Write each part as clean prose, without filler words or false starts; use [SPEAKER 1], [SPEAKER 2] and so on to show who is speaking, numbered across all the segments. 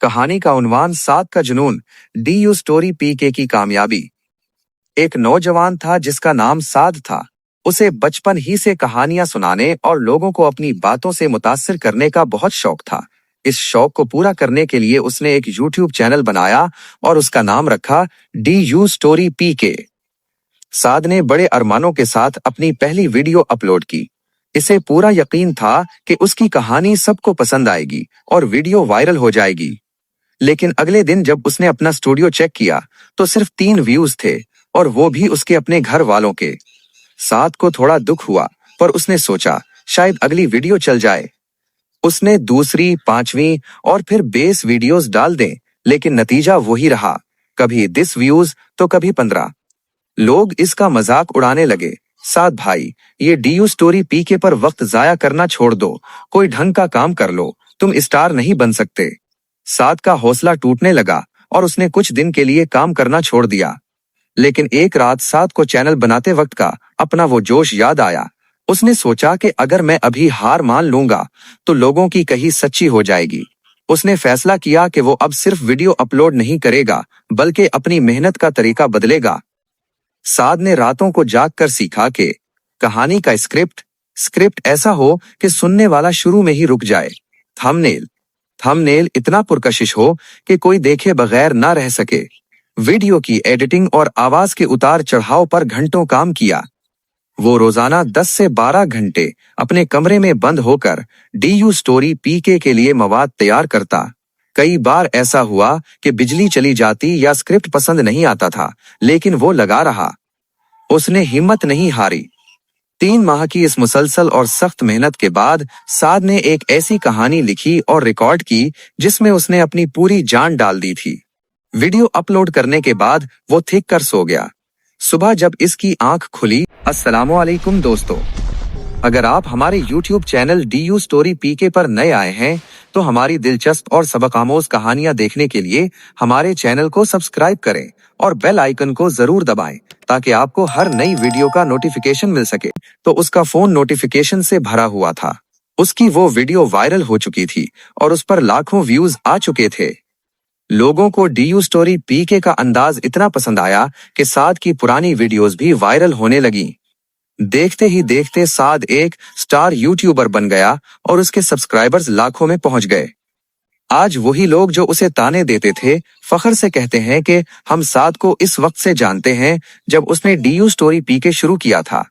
[SPEAKER 1] कहानी का उन्वान साद का जुनून, डीयू स्टोरी पीके की कामयाबी। एक नौजवान था जिसका नाम साद था। उसे बचपन ही से कहानियां सुनाने और लोगों को अपनी बातों से मुतासिर करने का बहुत शौक था। इस शौक को पूरा करने के लिए उसने एक यूट्यूब चैनल बनाया और उसका नाम रखा डीयू स्टोरी पीके। साद ने बड़े अरमानों के साथ अपनी पहली वीडियो अपलोड की। इसे पूरा यकीन था कि उसकी कहानी सबको पसंद आएगी और वीडियो वायरल हो जाएगी। लेकिन अगले दिन जब उसने अपना स्टूडियो चेक किया तो सिर्फ 3 व्यूज थे, और वो भी उसके अपने घर वालों के। साद को थोड़ा दुख हुआ, पर उसने सोचा शायद अगली वीडियो चल जाए। उसने दूसरी, 5वीं और फिर 20 वीडियोस डाल दें, लेकिन नतीजा वही रहा, कभी 10 व्यूज तो कभी 15। लोग इसका मजाक उड़ाने लगे, साद भाई, ये डीयू स्टोरी पीके पर वक्त जाया करना छोड़ दो, कोई ढंग का काम कर लो, तुम स्टार नहीं बन सकते। साद का हौसला टूटने लगा और उसने कुछ दिन के लिए काम करना छोड़ दिया। लेकिन एक रात साद को चैनल बनाते वक्त का अपना वो जोश याद आया। उसने सोचा कि अगर मैं अभी हार मान लूंगा तो लोगों की कही सच्ची हो जाएगी। उसने फैसला किया कि वो अब सिर्फ वीडियो अपलोड नहीं करेगा, बल्कि अपनी मेहनत का तरीका बदलेगा। साद ने रातों को जाग कर सीखा कि कहानी का स्क्रिप्ट ऐसा हो कि सुनने वाला शुरू में ही रुक जाए। थंबनेल इतना पुरकशिश हो कि कोई देखे बगैर ना रह सके। वीडियो की एडिटिंग और आवाज के उतार चढ़ाव पर घंटों काम किया। वो रोजाना 10 से 12 घंटे अपने कमरे में बंद होकर डीयू स्टोरी पीके के लिए मवाद तैयार करता। कई बार ऐसा हुआ कि बिजली चली जाती या स्क्रिप्ट पसंद नहीं आता था, लेकिन वो लगा रहा। उसने हिम्मत नहीं हारी। 3 माह की इस मुसलसल और सख्त मेहनत के बाद साद ने एक ऐसी कहानी लिखी और रिकॉर्ड की जिसमें उसने अपनी पूरी जान डाल दी थी। वीडियो अपलोड करने के बाद वो थिक कर सो गया। सुबह जब इसकी आंख खुली, अस्सलामुअलैकुम दोस्तों, अगर आप हमारे YouTube चैनल डीयू स्टोरी पीके पर नए आए हैं तो हमारी दिलचस्प और सबक-आमोज कहानियां देखने के लिए हमारे चैनल को सब्सक्राइब करें और बेल आइकन को जरूर दबाएं ताकि आपको हर नई वीडियो का नोटिफिकेशन मिल सके। तो उसका फोन नोटिफिकेशन से भरा हुआ था। उसकी वो वीडियो वायरल हो चुकी थी और उस पर लाखों व्यूज आ चुके थे। लोगों को डीयू स्टोरी पीके का अंदाज इतना पसंद आया कि साद की पुरानी वीडियोस भी वायरल होने लगी। देखते ही देखते साद एक स्टार यूट्यूबर बन गया और उसके सब्सक्राइबर्स लाखों में पहुंच गए। आज वही लोग जो उसे ताने देते थे फख्र से कहते हैं कि हम साद को इस वक्त से जानते हैं जब उसने डीयू स्टोरी पीके शुरू किया था।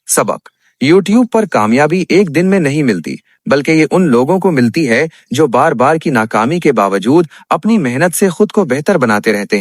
[SPEAKER 1] सबक: यूट्यूब पर कामयाबी एक दिन में नहीं मिलती, बल्कि ये उन लोगों को मिलती है जो बार बार की नाकामी के बावजूद अपनी मेहनत से खुद को बेहतर बनाते रहते हैं।